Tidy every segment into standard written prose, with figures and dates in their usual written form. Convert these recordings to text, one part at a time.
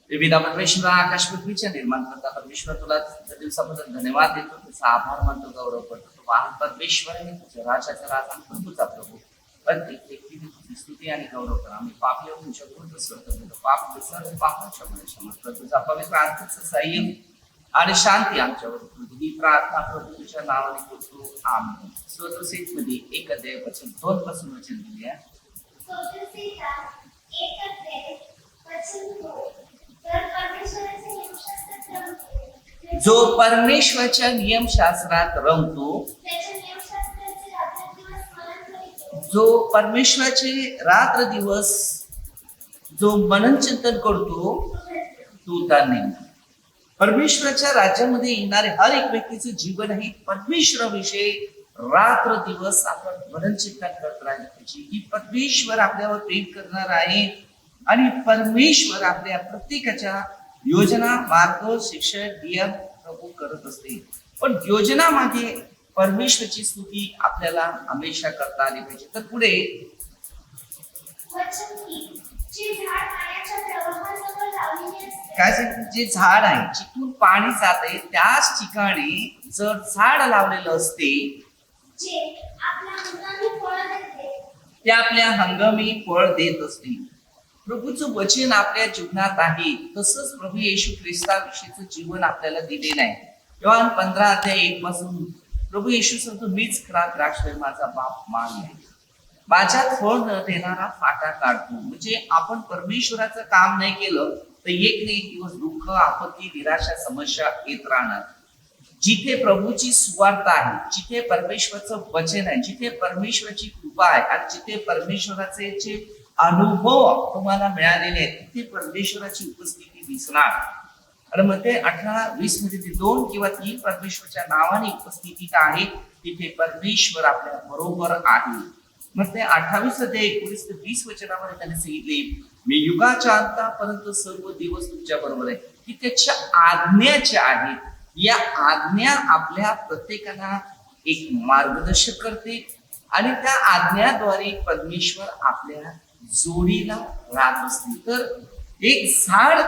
विविधा परमेश्वरा आकाश पृथ्वीच्या निर्माण करता परमेश्वर तुला दिवसाबद्दल धन्यवाद देतो, तुझा आभार मानतो, गौरव करतो. तो महान परमेश्वर आहे, तुझ्या राजाचा राजा, प्रभूचा प्रभू. प्रत्येक व्यक्तीने तुझी स्तुती आणि गौरव करा. आम्ही पाप येऊन शकतो सर्व पाप सर्व पापाच्या मुळे क्षमा कर. तुझा पवित्र आत्म्याचं संयम आणि शांती आमच्यावर होती. ही प्रार्थना प्रभू तुझ्या नावाने करतो, आमेन. स्तोत्रसेत मध्ये 1 अध्याय 2 पासून वचन दिले आहे. जो परमेश्वराच्या नियमशास्त्रात रमतो, जो परमेश्वराचे रात्र दिवस जो मनन चिंतन करतो तो धन्य. परमेश्वराच्या राज्यामध्ये येणारे हर एक व्यक्तीचे जीवन हे परमेश्वराविषयी रात्र दिवस आपण मनन चिंतन करत राहिलं पाहिजे. ही परमेश्वर आपल्यावर प्रेम करणार आहे आणि परमेश्वर आपल्या प्रत्येकाच्या योजना, मार्ग, शिक्षण, नियम प्रभू करत असते. पण योजना मागे परमेश्वराची स्तुती आपल्याला हमेशा करता आली पाहिजे. तर पुढे काय सांगते, जे झाड आहे जिथून पाणी जाते त्याच ठिकाणी जर झाड लावलेलं असते ते आपल्या हंगामी फळ देत असते. प्रभूचं वचन आपल्या जीवनात आहे. तसंच प्रभू येशू ख्रिस्ताविषयीचं जीवन आपल्याला दिलेलं आहे. योहान 15 अध्याय 1 पासून प्रभू येशू सांगतो, मीच खरा द्राक्ष, माझा बाप माग आहे. माझ्यात फळ न देणारा फाटा काढतो. म्हणजे आपण परमेश्वराचं काम नाही केलं तर एक दिवस दुःख, आपत्ती, निराशा, समस्या येत राहणार. जिथे प्रभूची सुवार्ता आहे, जिथे परमेश्वराचं वचन आहे, जिथे परमेश्वराची कृपा आहे आणि जिथे परमेश्वराचे जे अनुभव तुम्हाला मिळालेले आहेत तिथे परमेश्वराची उपस्थिती दिसणार. आणि मग ते 18-20 मध्ये ते 2 किंवा 3 परमेश्वराच्या नावाने उपस्थिती आहे तिथे परमेश्वर आपल्या बरोबर आहे. मग ते 28 अध्याय 19 ते 20 वचनामध्ये त्याने सांगितले, मी युगाच्या अंतापर्यंत सर्व दिवस तुमच्या बरोबर आहे. की त्याच्या आज्ञाच्या आहेत. या आज्ञा आपल्या प्रत्येकाला एक मार्गदर्शक करते आणि त्या आज्ञाद्वारे परमेश्वर आपल्या जोडीला राहत असते. तर एक झाड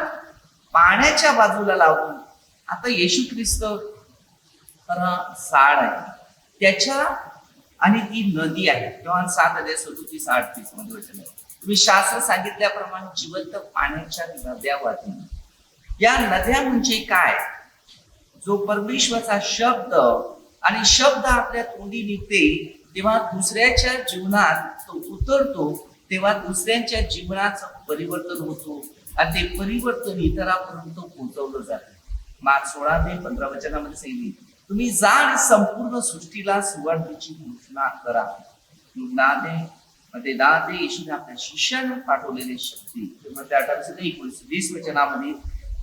पाण्याच्या बाजूला लावून, आता येशू ख्रिस्त खरा झाड आहे, त्याच्या आणि ती नदी आहे. योहान 7 अध्याय 37-38 मध्ये वचन आहे, तुम्ही शास्त्र सांगितल्याप्रमाणे जिवंत पाण्याच्या नद्या वाहतील. या नद्या म्हणजे काय? जो परमेश्वराचा शब्द आणि शब्द आपल्या तोंडी निघते तेव्हा दुसऱ्याच्या जीवनात तो उतरतो, तेव्हा दुसऱ्यांच्या जीवनाचं परिवर्तन होतो आणि ते परिवर्तन इतरांपर्यंत पोहोचवलं जातं. मार्क 16-15 वचनामध्ये सांगितले, तुम्ही जा आणि संपूर्ण सृष्टीला सुवार्तेची घोषणा करा. मध्ये येशूने आपल्या शिष्यांना पाठवलेली शक्ती. 28-19-20 वचनामध्ये,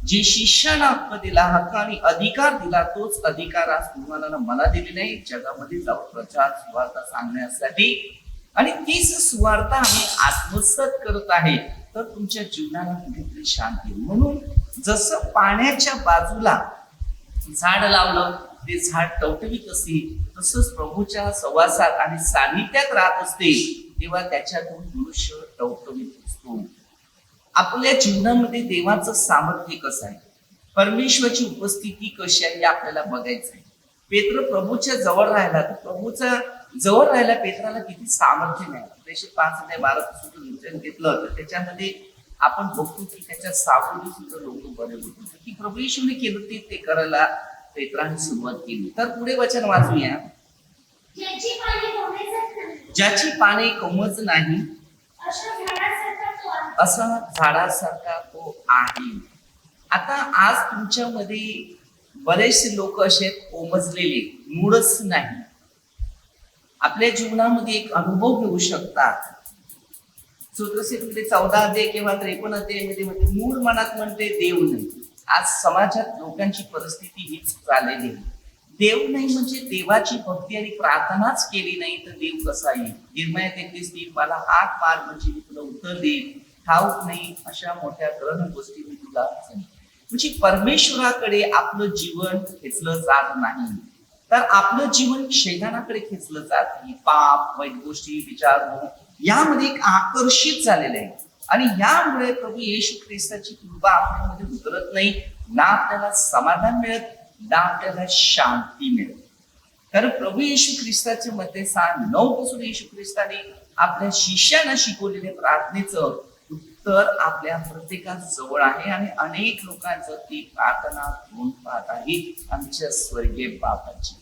जे शिष्यांना हक्क दिला, हक्क आणि अधिकार दिला, तोच अधिकार आज तुम्हाला मला दिलेला आहे, जगामध्ये जाऊन प्रचार सुवार्ता सांगण्यासाठी. आणि तीच सुवार्ता आम्ही आत्मसात करत आहे तर तुमच्या जीवनाला कुठेतरी शांती. म्हणून जसं पाण्याच्या बाजूला झाड लावलं ते झाड टवटवीत असते, तसंच प्रभूच्या सहवासात आणि सानिध्यात राहत असते तेव्हा त्याच्यातून मनुष्य टवटवीत असतो. आपल्या जीवनामध्ये देवाचं सामर्थ्य कसं आहे, परमेश्वराची उपस्थिती कशी आहे हे आपल्याला बघायचं आहे. पेत्र प्रभूच्या जवळ राहिला तर प्रभूच्या जवळ राहायला पेत्राला किती सामर्थ्य मिळालं. 5-12 पासून घेतलं तर त्याच्यामध्ये आपण बघतो की त्याच्या सावली सुद्धा लोक बरे होते. की प्रभू येशूने केलं ते करायला पेत्राने सुरुवात केली. तर पुढे वचन वाचूया, ज्याची पाने कोमज नाही असा झाडासारखा तो आहे. आता आज तुमच्यामध्ये बरेचसे लोक असे कोमजलेले, मूळच नाही, आपल्या जीवनामध्ये एक अनुभव घेऊ शकतात. 14 किंवा 53 अध्यायामध्ये म्हणते, मूळ मनात म्हणते देव नाही. आज समाजात लोकांची परिस्थिती हीच झालेली आहे. देव नाही म्हणजे देवाची भक्ती आणि प्रार्थनाच केली नाही तर देव कसा येईल. निर्मया 33:3, मला हात मार म्हणजे मी तुला उत्तर देईन, ठाऊक नाही अशा मोठ्या ग्रहण गोष्टी मी तुला म्हणजे परमेश्वराकडे आपलं जीवन खेचलं जात नाही तर आपलं जीवन शैतानाकडे खेचलं जात. पाप, वाईट गोष्टी, विचार यामध्ये एक आकर्षित झालेलं आहे. आणि यामुळे प्रभू येशू ख्रिस्ताची कृपा आपल्यामध्ये उतरत नाही, ना आपल्याला समाधान मिळत, ना आपल्याला शांती मिळत. कारण प्रभू येशू ख्रिस्ताचे मध्ये 6:9 पासून येशू ख्रिस्ताने आपल्या शिष्यांना शिकवलेले प्रार्थनेचं उत्तर आपल्या प्रत्येकाजवळ आहे आणि अनेक लोकांचं ती प्रार्थना घेऊन पाहत आहे आमच्या स्वर्गीय बापाची.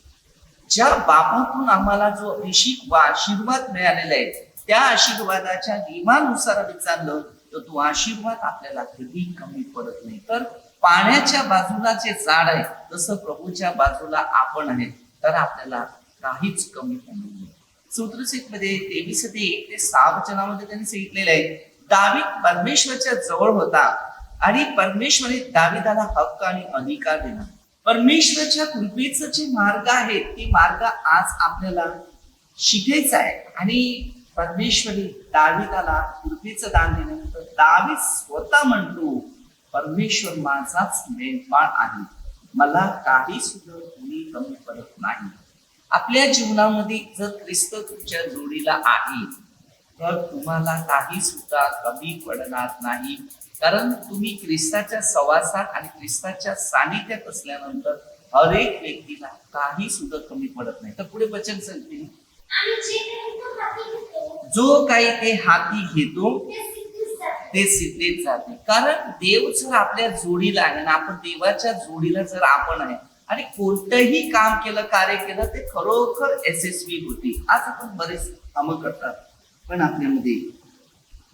ज्या बापातून आम्हाला जो अभिषेक व आशीर्वाद मिळालेला आहे, त्या आशीर्वादाच्या नियमानुसार आम्ही चाललो तर तो आशीर्वाद आपल्याला कधी कमी पडत नाही. तर पाण्याच्या बाजूला जे झाड आहे तसं प्रभूच्या बाजूला आपण आहे, तर आपल्याला काहीच कमी पडणार नाही. सूत्रसेट मध्ये 23:1-6 वचनामध्ये त्यांनी सांगितलेलं आहे, दावीद परमेश्वराच्या जवळ होता आणि परमेश्वराने दावीदाला हक्क आणि अधिकार दिला. परमेश्वराच्या कृपेचं जे मार्ग आहे ते मार्ग आज आपल्याला शिकायचा आहे. आणि परमेश्वरी दावीदाला कृपेचं दान दिल्यानंतर दावीद स्वतः म्हणतो, परमेश्वर माझाच मेंढपाळ आहे, मला काही सुद्धा कोणी कमी पडत नाही. आपल्या जीवनामध्ये जर ख्रिस्त तुमच्या जोडीला आहे तर तुम्हाला काही सुद्धा कमी पडणार नाही. कारण तुम्ही ख्रिस्ताच्या सहवासात आणि ख्रिस्ताच्या सानिध्यात असल्यानंतर हर एक व्यक्तीला काही सुद्धा कमी पडत नाही. तर पुढे वचन सांगते, जो काही ते हाती घेतो ते सिद्धीत जाते. कारण देव जर आपल्या जोडीला आहे ना, आपण देवाच्या जोडीला जर आपण आहे आणि कोणतंही काम केलं, कार्य केलं, ते खरोखर यशस्वी होते. आज आपण बरेच कामं करतात पण आपल्यामध्ये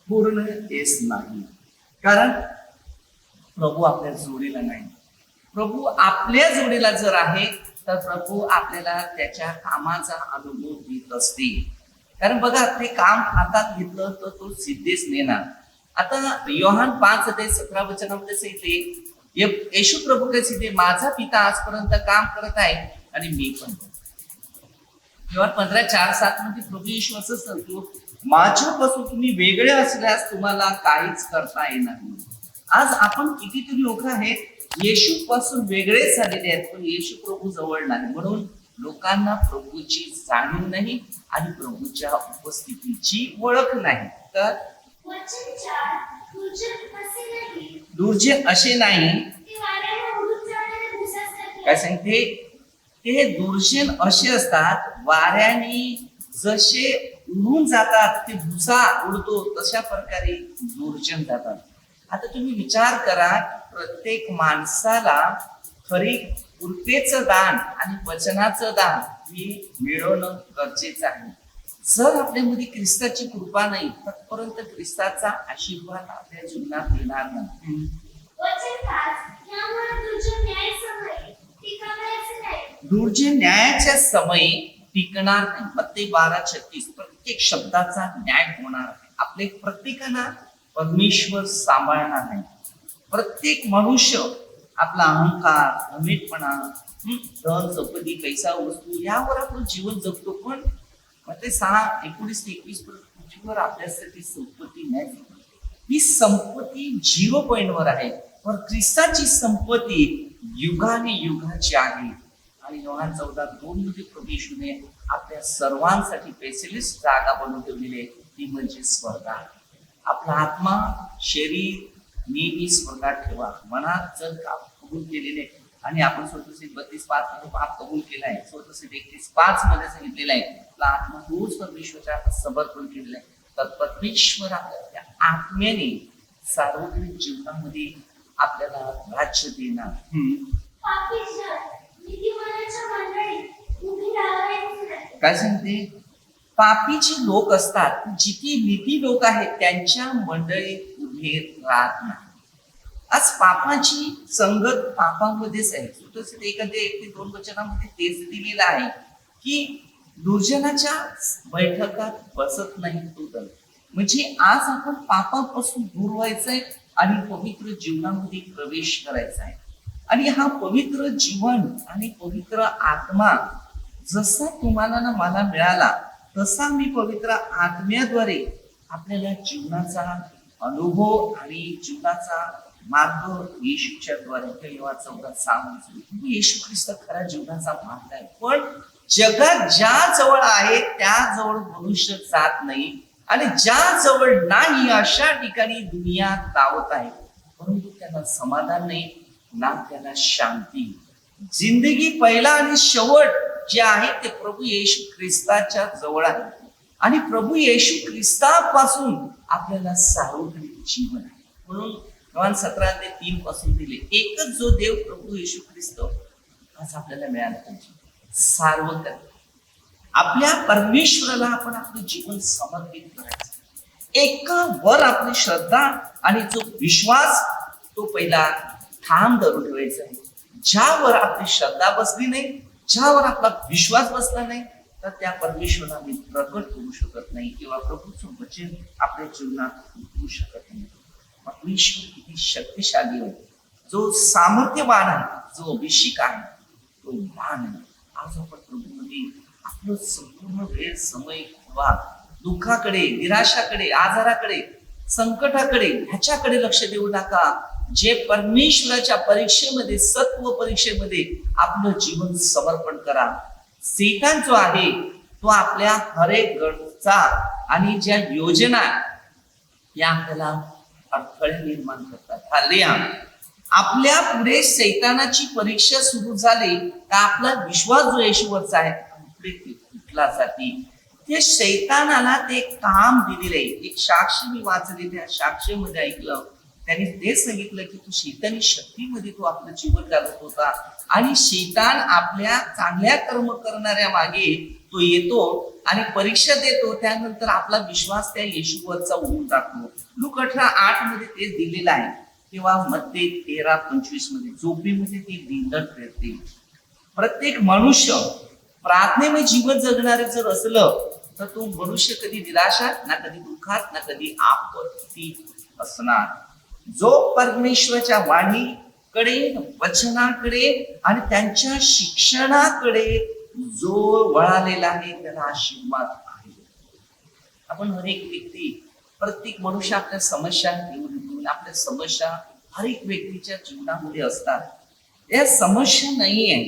पूर्ण यश नाही, कारण प्रभू आपल्या जोडीला नाही. प्रभू आपल्या जोडीला जर आहे तर प्रभू आपल्याला त्याच्या कामाचा अनुभव देत असते. कारण बघा, ते काम हातात घेतलं तर तो सिद्धेच नेणार. आता योहान 5:17 वचनामध्ये सांगितले, येशू प्रभू काय सिद्धे, माझा पिता आजपर्यंत काम करत आहे आणि मी पण. योहान 15:4-7 मध्ये प्रभू येशू असं सांगतो, माझ्यापासून तुम्ही वेगळे असल्यास तुम्हाला काहीच करता येणार नाही. आज आपण कितीतरी लोक आहेत येशू पासून वेगळे झालेले आहेत, पण येशू प्रभू जवळ नाही. म्हणून लोकांना प्रभूची जाणीव नाही आणि प्रभूच्या उपस्थितीची ओळख नाही. तर दुर्जन असे नाही, काय सांगते, ते दुर्जन असे असतात, वाऱ्याने जसे उडून जातात, ते भुसा उडतो तशा प्रकारे दुर्जन जातात. आता तुम्ही विचार करा, प्रत्येक माणसाला खरी कृपेचं दान आणि वचनाचं दान हे मिळवणं गरजेचं आहे. जर आपल्यामध्ये ख्रिस्ताची कृपा नाही तत्पर्यंत ख्रिस्ताचा आशीर्वाद आपल्या जीवनात येणार नाही. दुर्जन न्यायाच्या समयी टिकणार नाही. मत्ती 12:36 प्रत्येक शब्दाचा न्याय होणार आहे. आपले प्रत्येकाला परमेश्वर सांभाळणार नाही. प्रत्येक मनुष्य आपला अहंकार, अमितपणा, धन संपत्ती, पैसा, वस्तू यावर आपलं जीवन जगतो. पण ते 6:19-21 पृथ्वीवर आपल्यासाठी संपत्ती नाही. ही संपत्ती 0 पॉइंटवर आहे, पण ख्रिस्ताची संपत्ती युगाने युगाची आहे. आणि योहान 14:2 मध्ये प्रभू येशूने आपल्या सर्वांसाठी स्पेशलिस्ट जागा बनवून ठेवलेली आहे, ती म्हणजे स्वर्ग. आपला आत्मा, शरीर नेहमी स्वर्गात ठेवा. मनात जर कबूल केलेले आणि आपण स्वतःचे 32:5 मध्ये पाप कबूल केलाय, स्वतःचे 31:5 मध्ये सांगितलेलं आहे, आपला आत्मा रोज परमेश्वराच्या समर्पण केलेला आहे, तर परमेश्वर आपल्या आत्म्याने सार्वत्रिक जीवनामध्ये आपल्याला राज्य देणार. काय सांगते, पापीचे लोक असतात, जिथे नीती लोक आहेत त्यांच्या मंडळीत उभे राहत नाही. आज पापाची संगत पापामध्येच आहे. 1:1-2 वचनामध्ये तेच दिलेलं आहे की दुर्जनाच्या बैठकात बसत नाही तो दल. म्हणजे आज आपण पापापासून दूर व्हायचंय आणि पवित्र जीवनामध्ये प्रवेश करायचा आहे. आणि हा पवित्र जीवन आणि पवित्र आत्मा जसा तुम्हाला ना मला मिळाला, तसा मी पवित्र आत्म्याद्वारे आपल्याला जीवनाचा अनुभव आणि जीवनाचा मार्ग येशूच्या द्वारे येशू ख्रिस्त खरा जीवनाचा मार्ग आहे. पण जगात ज्या जवळ आहे त्या जवळ मनुष्य जात नाही, आणि ज्या जवळ नाही अशा ठिकाणी दुनिया धावत आहे, परंतु त्यांना समाधान नाही ना त्यांना शांती. जिंदगी पहिला आणि शेवट जे आहे ते प्रभू येशू ख्रिस्ताच्या जवळ आहे आणि प्रभू येशू ख्रिस्तापासून आपल्याला सार्वत्रिक जीवन आहे. म्हणून योहान 17:3 पासून दिले एकच जो देव प्रभू येशू ख्रिस्त आज आपल्याला मिळाला पाहिजे. सार्वत्रिक आपल्या परमेश्वराला आपण आपलं जीवन समर्पित करायचं. एकावर आपली श्रद्धा आणि जो विश्वास तो पहिला ठाम धरून ठेवायचा आहे. ज्यावर आपली श्रद्धा बसली नाही, ज्यावर आपला विश्वास बसला नाही, तर त्या परमेश्वराला मी प्रकट करू शकत नाही किंवा प्रभूचं वचन आपल्या जीवनात उतरू शकत नाही. परमेश्वर किती शक्तिशाली आहे, जो सामर्थ्यवान आहे, जो अभिषेक आहे, तो महान आहे. आज आपण प्रभूमध्ये आपलं संपूर्ण वेळ समय किंवा दुःखाकडे, निराशाकडे, आजाराकडे, संकटाकडे ह्याच्याकडे लक्ष देऊ नका. जे परमेश्वराच्या परीक्षेमध्ये, सत्व परीक्षेमध्ये आपलं जीवन समर्पण करा. सैतान जो आहे तो आपल्या हर एक गरजा आणि ज्या योजना या आपल्याला अडथळे निर्माण करतात. हालेलुया. आपल्या पुढे सैतानाची परीक्षा सुरू झाली तर आपला विश्वास जो येशूवरचा आहे कुठला जाती. ते सैतानाला ते काम दिलेलं आहे. एक साक्ष मी वाचले, त्या साक्षीमध्ये ऐकलं, त्यांनी तेच सांगितलं की तू शैतानी शक्तीमध्ये तो आपलं जीवन घालत होता आणि शैतान आपल्या चांगल्या कर्म करणाऱ्या मागे तो येतो आणि परीक्षा देतो. त्यानंतर आपला विश्वास त्या येशूवरचा उडून टाकतो. लूक 18:8 मध्ये ते दिलेलं आहे. किंवा मध्ये 13:25 मध्ये झोपेमध्ये ती दिंडत फिरते. प्रत्येक मनुष्य प्रार्थनेमय जीवन जगणारे जर असलं तर तो मनुष्य कधी निराशा ना कधी दुःखात ना कधी आपत्ती असणार. जो परमेश्वराच्या वाणीकडे, वचनाकडे आणि त्यांच्या शिक्षणाकडे जो वळालेला आहे त्याला आशीर्वाद आहे. आपण हर एक व्यक्ती, प्रत्येक मनुष्य आपल्या समस्या घेऊन आपल्या समस्या हर एक व्यक्तीच्या जीवनामध्ये असतात. या समस्या नाही आहे,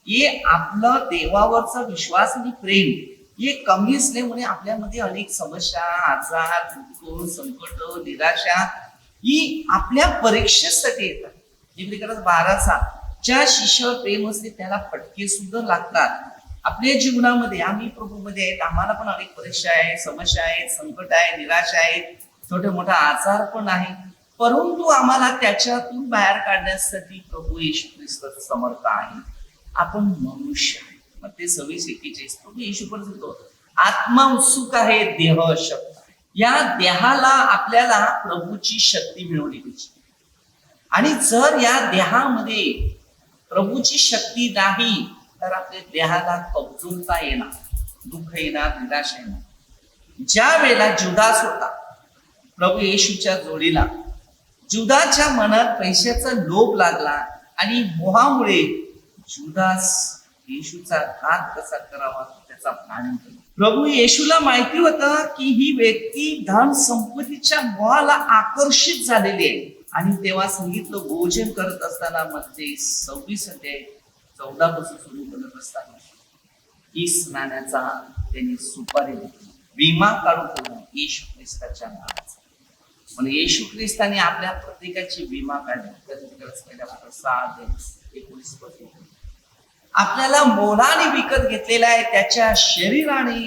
हे आपलं देवावरचा विश्वास आणि प्रेम हे कमी असल्यामुळे आपल्यामध्ये अनेक समस्या, आजार, दुःख, संकट, निराशा ही आपल्या परीक्षेसाठी येतात. इब्रिकरास 12:6 ज्या शिष्यावर प्रेम असते त्याला फटके सुद्धा लागतात. आपल्या जीवनामध्ये आम्ही प्रभूमध्ये आहेत, आम्हाला पण अनेक परीक्षा आहेत, समस्या आहेत, संकट आहे, निराशा आहेत, छोटे मोठा आजार पण आहे, परंतु आम्हाला त्याच्यातून बाहेर काढण्यासाठी प्रभू येशू ख्रिस्त समर्थ आहे. आपण मनुष्य आहे. मग ते 26:41 प्रभू येशू पण म्हणतो आत्मा उत्सुक आहे, देह अशक्त आहे. या देहाला आपल्याला प्रभूची शक्ती मिळवली पाहिजे आणि जर या देहामध्ये प्रभूची शक्ती नाही तर आपल्या देहाला कमजोरता येणार, दुःख येणार, निराशा येणार. ज्या वेळेला जुदास होता प्रभू येशूच्या जोडीला, जुदाच्या मनात पैशाचा लोभ लागला आणि मोहामुळे जुदास येशूचा घात कसा करावा त्याचा प्लॅन केला. प्रभू येशूला माहिती होतं की ही व्यक्ती धन संपत्तीच्या मोहाला आकर्षित झालेली आहे आणि तेव्हा सांगितलं भोजन करत असताना मध्ये 26:14 पासून सुरू करत असताना 20 नाण्याचा त्यांनी सुपारी घेतली, विमा काढून ठेवला येशू ख्रिस्ताच्या नावाचा. म्हणजे येशू ख्रिस्ताने आपल्या प्रत्येकाची विमा काढली. पहिल्या 6:19 आपल्याला मोलाने विकत घेतलेला आहे. त्याच्या शरीराने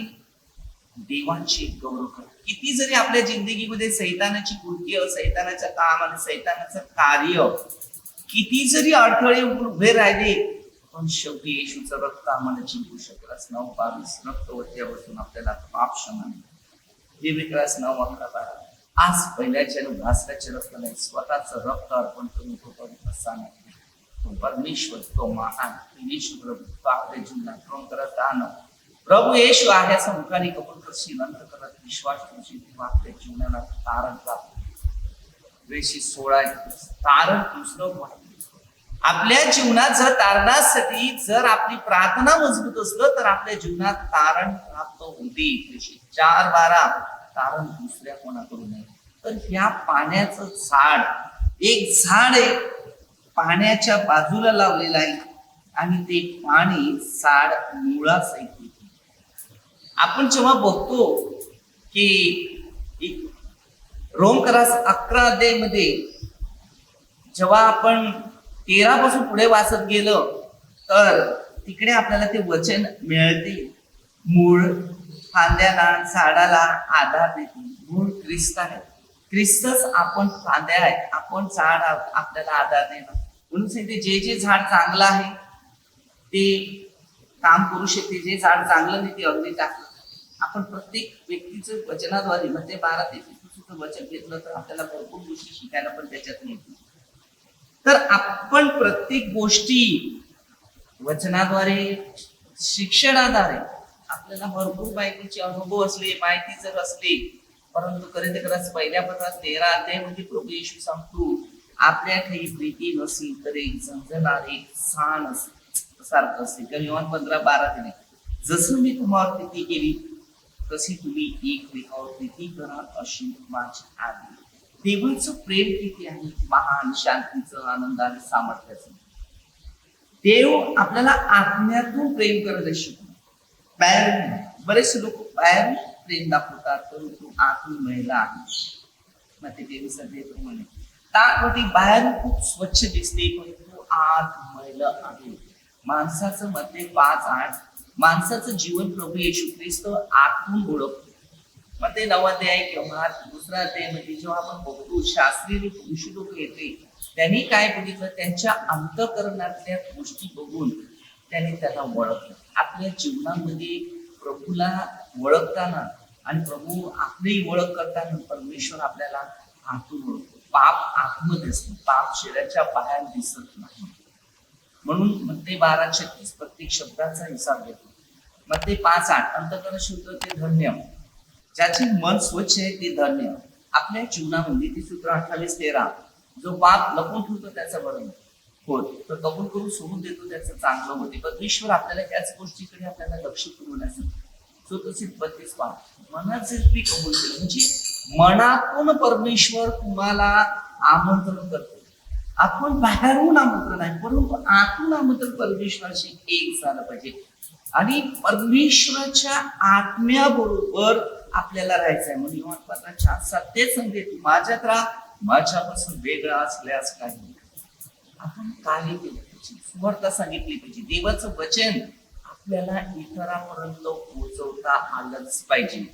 देवाची गौरव करा. किती जरी आपल्या जिंदगीमध्ये सैतानाची कृत्य, सैतानाचं काम आणि सैतानाचं कार्य किती जरी अडथळे उभे राहिले, पण शेवटी येशूचं रक्त आम्हाला जिंकू शकला. 9:22 रक्तवत्यापासून आपल्याला पाप क्षमा हे विक्रास 9:11 आज पहिल्याच्या घासल्याचे रक्त नाही, स्वतःचं रक्त अर्पण करून तो पवित्र नाही. तो परमेश्वर, तो महान, येशू प्रभू, तो आपल्या जीवनात काम करत राहणं. प्रभू येशू आहे असं मुखाने कबूल करशील, अंत करत विश्वास ठेवशील, तेव्हा आपल्या जीवनाला तारण प्राप्त. 16 तारण दुसरं आपल्या जीवनात जर तारणासाठी जर आपली प्रार्थना मजबूत असलं तर आपल्या जीवनात तारण प्राप्त होते. 4:12 तारण दुसऱ्या कोणाकडून नाही. तर ह्या पाण्याचं झाड, एक झाड आहे पाण्याच्या बाजूला लावलेलं आहे आणि ते पाणी झाड मुळासहित. आपण जेव्हा बघतो की रोमकरास 11 अध्यायमध्ये जेव्हा आपण 13 पासून पुढे वाचत गेलो तर तिकडे आपल्याला ते वचन मिळते. मूळ फांद्याला झाडाला आधार देते. मूळ ख्रिस्त आहे. ख्रिस्तच आपण फांद्या आहेत, आपण झाड आहोत, आपल्याला आधार देणार. म्हणून सांगते जे जे झाड चांगलं आहे ते काम करू शकते, जे झाड चांगलं नाही ते अगदी टाकलं. आपण प्रत्येक व्यक्तीचं वचनाद्वारे म्हणजे 12-33 वचन घेतलं तर आपल्याला भरपूर गोष्टी शिकायला पण त्याच्यात मिळतील. तर आपण प्रत्येक गोष्टी वचनाद्वारे शिक्षणाद्वारे आपल्याला भरपूर माहितीचे अनुभव असले, माहिती जर असली, परंतु करिंथकरास पहिल्या पत्रात 13 अध्यायामध्ये प्रभू येशू सांगतो आपल्या ठाई प्रीती नसेल तर एक झंझणारे सांड सारखं असते. कारण योहान 15:12 दिले जसं मी तुम्हाला प्रीती केली तशी तुम्ही एकमेकावर प्रीती करा अशी माझी आज्ञा. देवाचं प्रेम किती आहे, महान, शांतीचं, आनंदाने, सामर्थ्याचं. देव आपल्याला आत्म्यातून प्रेम करायला शिकवतो. बाहेर बरेचसे लोक बाहेर प्रेम दाखवतात परंतु आतून महिला आहे. मग ते देवीप्रमाणे ताकदी बाहेर खूप स्वच्छ दिसते परंतु आत महिला आहे. माणसाचं मध्ये 5:8 माणसाचं जीवन प्रभू येशू ख्रिस्त आतून ओळखतो. मग ते 9 अध्याय किंवा 2 अध्यायामध्ये जेव्हा आपण बघतो शास्त्रीय पुरुष लोक येते त्यांनी काय बघितलं, त्यांच्या अंतःकरणातल्या गोष्टी बघून त्यांनी त्याला ओळखलं. आपल्या जीवनामध्ये प्रभूला ओळखताना आणि प्रभू आपली ओळख करताना परमेश्वर आपल्याला आतून ओळखतो. पाप आतमध्ये असतो, पाप शरीराच्या बाहेर दिसत नाही. म्हणून मध्ये 12:36 प्रत्येक शब्दाचा हिसाब घेतो. मध्ये 5:8 अंतःकरण शुद्ध ते धन्य, ज्याचे मन स्वच्छ आहे ते धन्य. आपल्या जीवनामध्ये ते सूत्र 28:13 जो पाप लपून ठेवतो त्याचा बरं होत, तर कबूल करून सोडून देतो त्याचं चांगलं होते. परमेश्वर आपल्याला त्याच गोष्टीकडे आपल्याला लक्ष पुरवण्यासाठी जो तसे 32 मनात जर तुम्ही कबूल केलं म्हणजे मनातून परमेश्वर तुम्हाला आमंत्रण करतो. आपण बाहेरून आमंत्रण आहे परंतु आतून आमंत्रण परमेश्वराशी एक झालं पाहिजे आणि परमेश्वराच्या आत्म्याबरोबर आपल्याला राहायचं आहे. म्हणून योहान 15:7 ते सांगते तू माझ्यात राहा, माझ्यापासून वेगळा असल्यास काही आपण कार्य केलं पाहिजे, सुवार्ता सांगितली पाहिजे. देवाचं वचन आपल्याला इतरांपर्यंत पोहोचवता आलंच पाहिजे.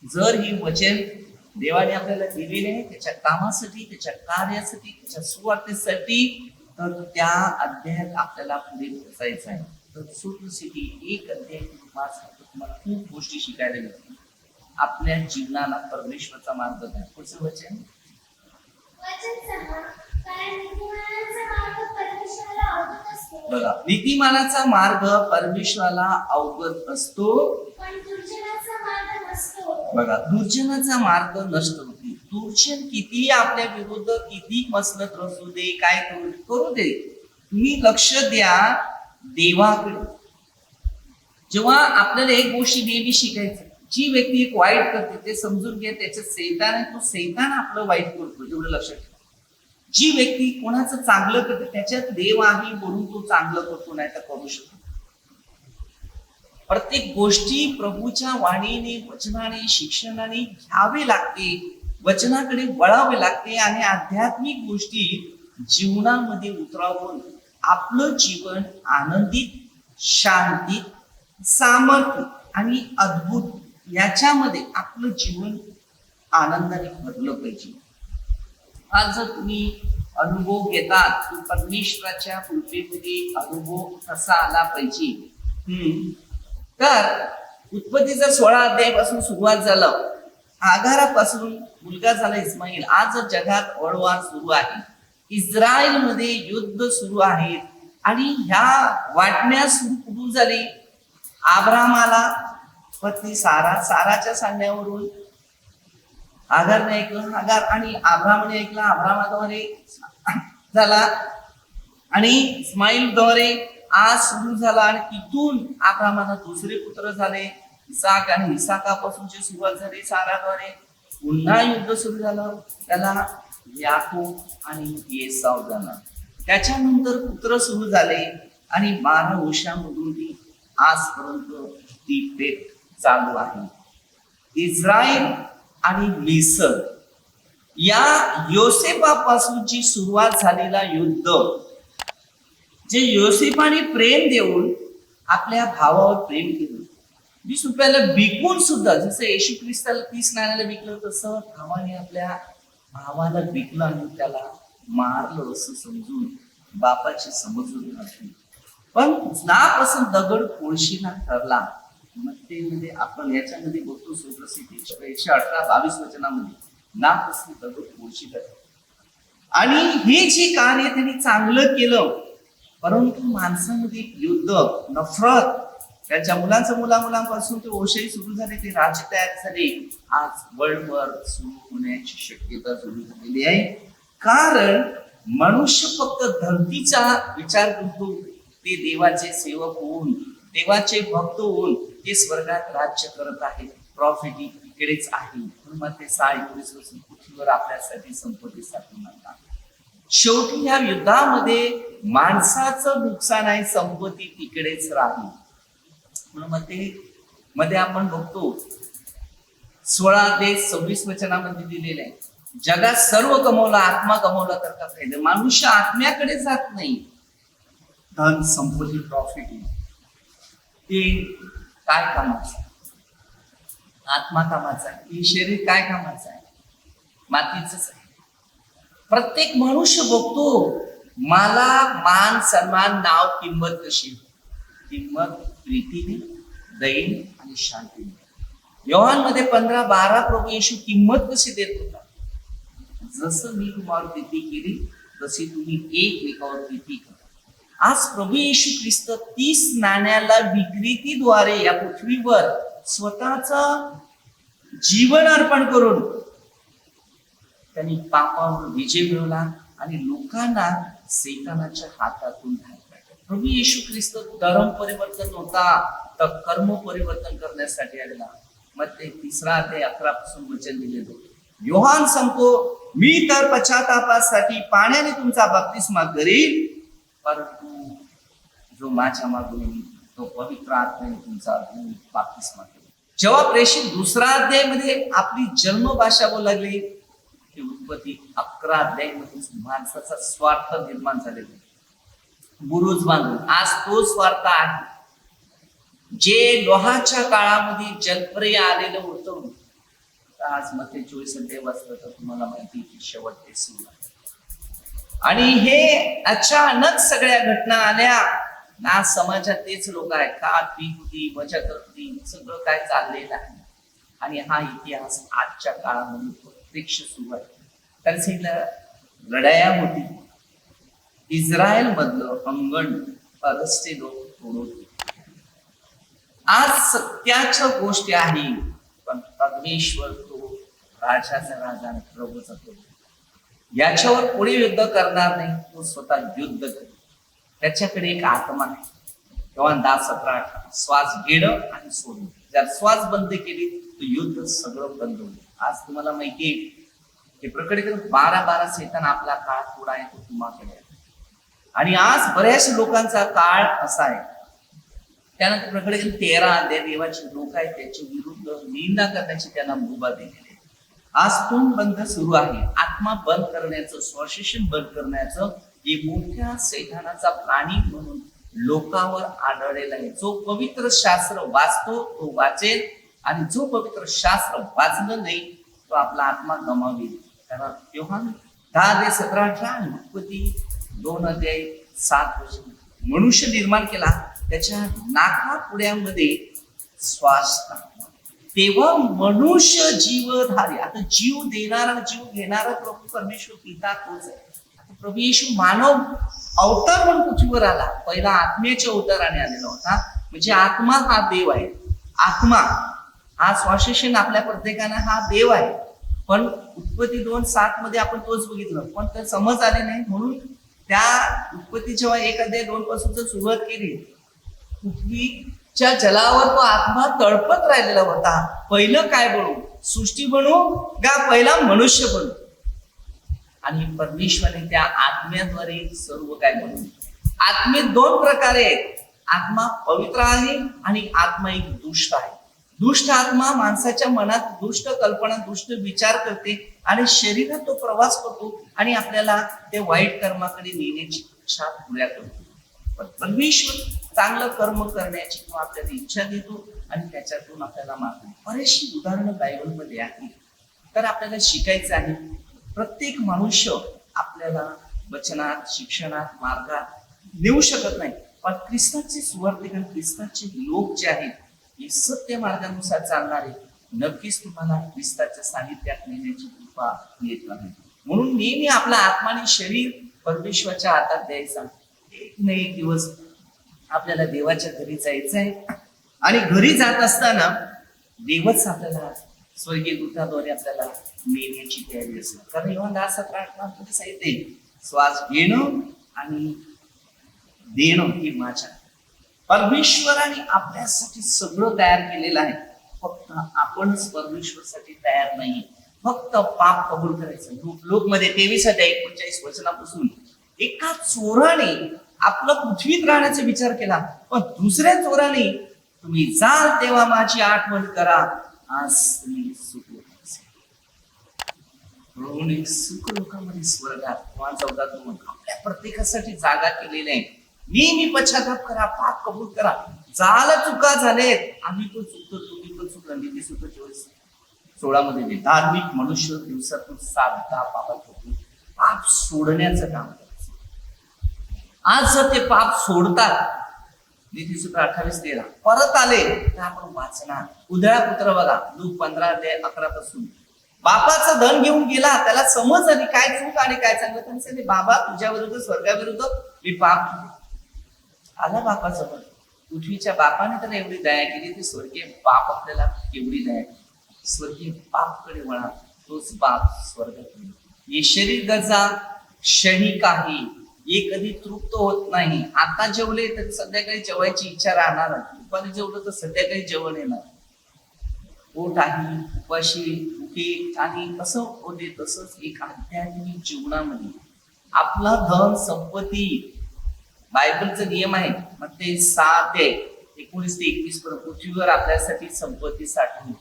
जर ही वचन देवाने आपल्याला दिलेले आहे त्याच्या कामासाठी, त्याच्या कार्यासाठी, त्याच्या सुवार्तेसाठी, तर त्या अध्यायात आपल्याला पुढे पोहोचायचं आहे. तर सूत्रसिद्धी 1 अध्याय तुम्हाला खूप गोष्टी शिकायला मिळतील. आपल्या जीवनाला परमेश्वरचा मार्ग द्या. पुढचं वचन बघा, नीतिमानाचा मार्ग परमेश्वराला अवगत असतो बघा, दुर्जनाचा मार्ग नष्ट होते. दुर्जन किती आपल्या विरुद्ध किती मसलत रचू दे, काय करू दे, तुम्ही लक्ष द्या देवाकडे. जेव्हा आपल्याला एक गोष्टी नेहमी शिकायचं, जी व्यक्ती एक वाईट करते ते समजून घ्या त्याचं सैतान आहे, तो सैतान आपलं वाईट करतो, एवढं लक्षात ठेवा. जी व्यक्ती कोणाचं चांगलं करते त्याच्यात देव आहे म्हणून तो चांगलं करतो, नाही तर करू शकतो. प्रत्येक गोष्टी प्रभूच्या वाणीने, वचनाने, शिक्षणाने घ्यावे लागते, वचनाकडे वळावे लागते आणि आध्यात्मिक गोष्टी जीवनामध्ये उतरावून आपलं जीवन आनंदित, शांतीत, सामर्थ्य आणि अद्भुत याच्यामध्ये आपलं जीवन आनंदाने भरलं पाहिजे. आज जर तुम्ही अनुभव घेतात तर परमेश्वराच्या कृपेमध्ये अनुभव कसा आला पाहिजे. तर उत्पत्तीचा 16 अध्यायापासून सुरुवात झालं. आगारापासून मुलगा झाला इस्माईल. आज जगात वळवार सुरू आहे, इस्रायल मध्ये युद्ध सुरू आहे आणि ह्या वाटण्या सुरू कुठून झाली. आब्रामाला पत्नी साराच्या सांगण्यावरून आगारने ऐकलं, आगार आणि आब्रामने ऐकलं, आब्रामाद्वारे झाला आणि इस्माईलद्वारे आज सुरू झाला आणि तिथून आब्रामाला दुसरे पुत्र झाले इसाक आणि इसाकापासूनची सुरुवात झाली साराद्वारे. पुन्हा युद्ध सुरू झालं, त्याला याकूब आणि येसाव झाला. त्याच्यानंतर पुत्र सुरू झाले आणि 12 वर्षांमधून ती आजपर्यंत ती पेट चालू आहे. इस्रायल आणि मिसर या योसेफापासूनची सुरुवात झालेला युद्ध, जे योसेफाने प्रेम देऊन आपल्या भावावर प्रेम केलं, 20 रुपयाला विकून सुद्धा, जसं येशू ख्रिस्ताला 30 नाण्याला विकलं तसं भावाने आपल्या भावाला विकलं आणि त्याला मारलं असं समजून बापाची समजून घातली. पण नापासून दगड कोळशीला ठरला. मग ते म्हणजे आपण याच्यामध्ये बघतो सुप्रसिद्धी 118-22 वचनामध्ये नापासून दगड कोळशीला ठरला. आणि हे जे कार्य त्यांनी चांगलं केलं, परंतु माणसामध्ये युद्ध, नफरत, त्यांच्या मुलांपासून ते ओशाई सुरू झाले, ते राज्य तयार झाले. आज वर्ल्ड वॉर सुरू होण्याची शक्यता सुरू झालेली आहे. कारण मनुष्य फक्त धरतीचा विचार करतो, ते देवाचे सेवक होऊन, देवाचे भक्त होऊन ते स्वर्गात राज्य करत आहे. प्रॉफिटी इकडेच आहे. म्हणून मग ते 6:19 पासून पृथ्वीवर आपल्यासाठी संपत्ती साठवून आणतात. शेवटी या युद्धामध्ये माणसाचं नुकसान आहे, संपत्ती तिकडेच राहील. म्हणून मध्ये आपण बघतो 16-26 वचनामध्ये दिलेलं आहे, जगात सर्व कमवला, आत्मा कमवला तर का फायदा. मनुष्य आत्म्याकडे जात नाही. धन, संपत्ती, प्रॉफिट ते काय कामाचं? आत्मा कामाचा आहे. हे शरीर काय कामाचं आहे? मातीच आहे. प्रत्येक मनुष्य बघतो मला मान, सन्मान, नाव, किंमत कशी? किंमत प्रीतीने, दयेने आणि शांतीने. योहानमध्ये 15-12 प्रभू येशू किंमत कशी देत होता? जसं मी तुम्हाला प्रीती केली तशी तुम्ही एकमेकावर प्रीती करा. आज प्रभू येशू ख्रिस्त 30 नाण्याला विक्रीतीद्वारे या पृथ्वीवर स्वतःचा जीवन अर्पण करून त्यांनी पापावर विजय मिळवला आणि लोकांना सैतानाच्या हातातून धाडला. प्रभू येशू ख्रिस्त धर्म परिवर्तन होता, तर कर्म परिवर्तन करण्यासाठी आलेला. मग ते 3:11 पासून वचन दिलेलं. योहान सांगतो, मी तर पश्चातापासाठी पाण्याने तुमचा बप्तिस्मा करील, परंतु जो माझ्या मागून येईल तो पवित्र आत्म्याने तुमचा बप्तिस्मा करेल. जेव्हा प्रेषित 2 अध्यायामध्ये आपली जन्मभाषा बोलू लागली, उत्पत्ती 11 अध्यायामध्ये माणसाचा स्वार्थ निर्माण झालेला, बुरुज बांधून. आज तो स्वार्थ आहे. जे लोहाच्या काळामध्ये जलप्रिय आलेलं होतं, आज मध्ये 24 अध्याय वाचलं तर तुम्हाला माहिती की शेवट ते सुरू आहे. आणि हे अचानक सगळ्या घटना आल्या ना. समाजात तेच लोक आहेत, खात पीत होती, मजा करती, सगळं काय चाललेलं आहे. आणि हा इतिहास आजच्या काळामध्ये प्रत्यक्ष सुरू आहे. तर लढाया होती. इस्रायल मधलं अंगण परस्ते लोक तोडत. आज सत्याच्या गोष्टी आहे, पण परमेश्वर तो राजाचा राजा आणि प्रभूचा प्रभू. याच्यावर पुढे युद्ध करणार नाही, तो स्वतः युद्ध करेल. त्याच्याकडे एक आत्मा आहे. तेव्हा 10:17 श्वास घेणं आणि सोडणं. जर श्वास बंद केली तर युद्ध सगळं बंद होईल. आज तुम्हाला माहिती आहे की प्रकटीकरण 12 सैतान आपला काळ थोडा आहे, तो तुम्हाकडे आहे. आणि आज बऱ्याच लोकांचा काळ असा आहे. त्यानंतर प्रकटीकरण 13 अध्याय देवाचे लोक आहेत त्याच्या विरुद्ध निंदा करण्याची त्यांना मुभा दिलेली आहे. आज तोंड बंद सुरू आहे. आत्मा बंद करण्याचं, श्वासेशन बंद करण्याचं हे मोठ्या सैतानाचा प्राणी म्हणून लोकांवर आढळलेला आहे. जो पवित्र शास्त्र वाचतो तो वाचेल, आणि जो पवित्र शास्त्र वाचलं नाही तो आपला आत्मा गमावेल. कारण योहान 10:17-18 आणि उत्पत्ती 2:7 मनुष्य निर्माण केला, त्याच्या नाकापुड्यामध्ये श्वास टाकला, तेव्हा मनुष्य जीवधारी. आता जीव देणारा, जीव घेणारा प्रभू परमेश्वर पिता तोच आहे. प्रभू येशू मानव अवतार म्हणून पृथ्वीवर आला. पहिला आत्म्याच्या अवताराने आलेला होता. म्हणजे आत्मा हा देव आहे. आत्मा हा श्वासेशन आपल्या प्रत्येकानं हा देव आहे. पण उत्पत्ती 2:7 मध्ये आपण तोच बघितलं, पण ते समज आले नाही. म्हणून त्या उत्पत्ती जेव्हा 1 अध्याय 2 पासून सुरुवात केली, पृथ्वीच्या जलावर तो आत्मा तळपत राहिलेला होता. पहिलं काय बनू? सृष्टी बनू का पहिला मनुष्य बनू? आणि परमेश्वराने त्या आत्म्याद्वारे सर्व काय बनवले. आत्मे 2 प्रकारे आहेत. आत्मा पवित्र आहे आणि आत्मा एक दुष्ट आहे. दुष्ट आत्मा माणसाच्या मनात दुष्ट कल्पना, दुष्ट विचार करते आणि शरीरात तो प्रवास करतो आणि आपल्याला ते वाईट कर्माकडे नेण्याची इच्छा पुऱ्या करतो. पण परमेश्वर चांगलं कर्म करण्याची तो आपल्याला इच्छा देतो आणि त्याच्यातून आपल्याला मार्ग. बरेचशी उदाहरणं बायबलमध्ये आहेत. तर आपल्याला शिकायचं आहे. प्रत्येक मनुष्य आपल्याला वचनात, शिक्षणात, मार्गात नेऊ शकत नाही. पण ख्रिस्ताचे सुवार्तिक आणि ख्रिस्ताचे लोक जे आहेत, हे सत्य मार्गानुसार चालणारे, नक्कीच तुम्हाला ख्रिस्ताच्या सानिध्यात नेण्याची कृपा येत नाही. म्हणून नेहमी आपला आत्मा आणि शरीर परमेश्वराच्या हातात द्यायचा. एक ना एक दिवस आपल्याला देवाच्या घरी जायचं आहे आणि घरी जात असताना देवच आपल्याला स्वर्गीय दूताद्वारे आपल्याला नेण्याची तयारी असते. कारण योहान 10:17 सांगितले, श्वास घेणं आणि देणं हे माझ्या. परमेश्वराने आपल्यासाठी सगळं तयार केलेलं आहे. फक्त आपणच परमेश्वरासाठी तयार नाही. फक्त पाप कबूल करायचं. लोकमध्ये 23:41 वचनापासून एका चोराने आपलं पृथ्वीत राहण्याचा विचार केला, पण दुसऱ्या चोराने तुम्ही जाल तेव्हा माझी आठवण करा, आज तुम्ही सुख लोकांमध्ये स्वर्गात आपल्या प्रत्येकासाठी जागा केलेल्या आहे. नेहमी पश्चाताप करा, पाप कबूल करा. झालं, चुका झालेत, आम्ही पण चुकतो, तुम्ही पण चुकलं. नीती 16 धार्मिक मनुष्य दिवसातून 7दा पापात होतो. पाप सोडण्याचं काम करायचं. आज जर ते पाप सोडतात, नीतीसूत्र 28:13 परत आले तर आपण वाचणार. उधळा पुत्र बघा, लूक 15:11 बापाचं धन घेऊन गेला, त्याला समज आली काय चूक आणि काय चांगलं. त्यांनी बाबा तुझ्या विरुद्ध, स्वर्गाविरुद्ध मी पाप केले. आला बापाचं धन. पृथ्वीच्या बापाने तर एवढी दया केली, ती स्वर्गीय बाप आपल्याला एवढी दया केली. स्वर्गीय बापकडे वळा, तोच बाप स्वर्गात. हे शरीर गजा क्षणिक आहे, हे कधी तृप्त होत नाही. आता जेवले तर संध्याकाळी जेवायची इच्छा राहणार, दुपारी जेवलं तर संध्याकाळी जेवण येणार. पोट आहे, उपाशी, भुके आणि कसं होते तसंच एक आध्यात्मिक जीवनामध्ये आपला धन संपत्ती, बायबलचा नियम आहे मत्ती 6:19-21 पृथ्वीवर आपल्यासाठी संपत्ती साठवून.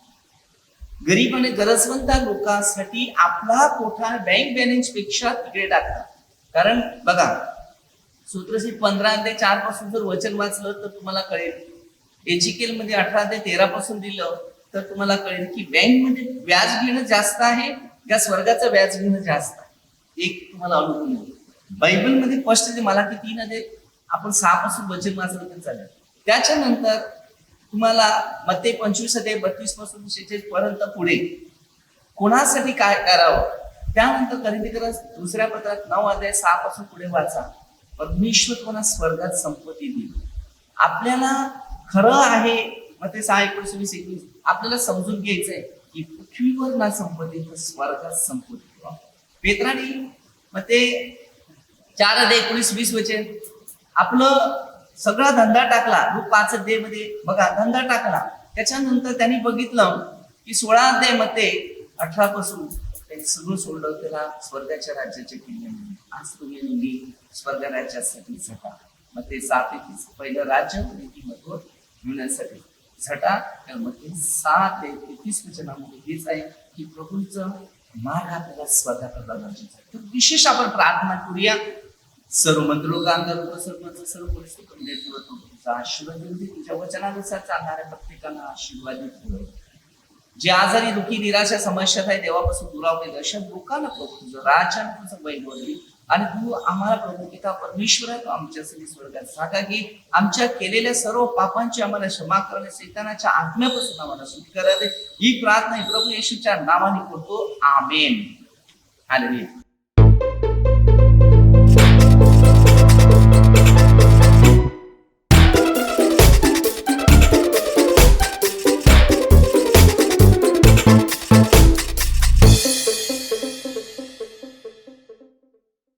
गरीब आणि गरजवंत लोकांसाठी आपला कोठा बँक बॅलन्स पेक्षा तिकडे टाकतात. कारण बघा, सूत्रशील 15:4 जर वचन वाचलं तर तुम्हाला कळेल. एजिकेल मध्ये 18:13 दिलं तर तुम्हाला कळेल की बँक मध्ये व्याज घेणं जास्त आहे का स्वर्गाचं व्याज घेणं जास्त आहे. एक तुम्हाला अनुभव येईल. बायबल मध्ये स्पष्ट मला की 3 आपण 6 वचन वाचलं तर चालेल. त्याच्यानंतर तुम्हाला मत्ती 25:32 46 पुढे कोणासाठी काय करावं. त्यानंतर करिंथीकर 2 पत्रात 9:6 पुढे वाचा. परमेश्वर तुम्हाला स्वर्गात संपत्ती देईल. आपल्याला खरं आहे मत्ती 6:19-21 आपल्याला समजून घ्यायचंय की पृथ्वीवर ना संपत्ती तर स्वर्गात संपत्ती. पेत्राने मत्ती 4:19-20 वचन आपलं सगळा धंदा टाकला. लूक 5:मध्ये बघा धंदा टाकला. त्याच्यानंतर त्यांनी बघितलं की 16:18 त्यांनी सगळं सोडलं. त्याला स्वर्गाच्या राज्याच्या किल्ल्यामध्ये. आज तुम्ही मी स्वर्ग राज्यासाठी झटा. मग ते 7:31 पहिलं राज्य महत्व मिळण्यासाठी झटा. मग ते 7:33 वचनामध्ये हेच आहे की प्रभूंचं मार्ग आपल्याला स्वर्गाकडे गरजेचं आहे. तर विशेष आपण प्रार्थना करूया. सर्व मंत्रोगांगर सर्व परिस्थिती तुझा आशीर्वाद तुझ्या वचनानुसार चालणाऱ्या प्रत्येकाला आशीर्वादित ठेव. जे आजारी, दुःखी, निराशा, समस्यात आहे देवापासून दुरावले अशा लोकांना प्रभू तुझं राज्य आणि तुझं वैभव दे. आणि तू आम्हाला प्रभू पिता परमेश्वर तू आमच्यासाठी स्वर्गात जागा घे. आमच्या केलेल्या सर्व पापांची आम्हाला क्षमा करणे, शैतानाच्या आज्ञेपासून आम्हाला सुटका दे. ही प्रार्थना प्रभू येशूच्या नावाने करतो. आमेन. हालेलुया.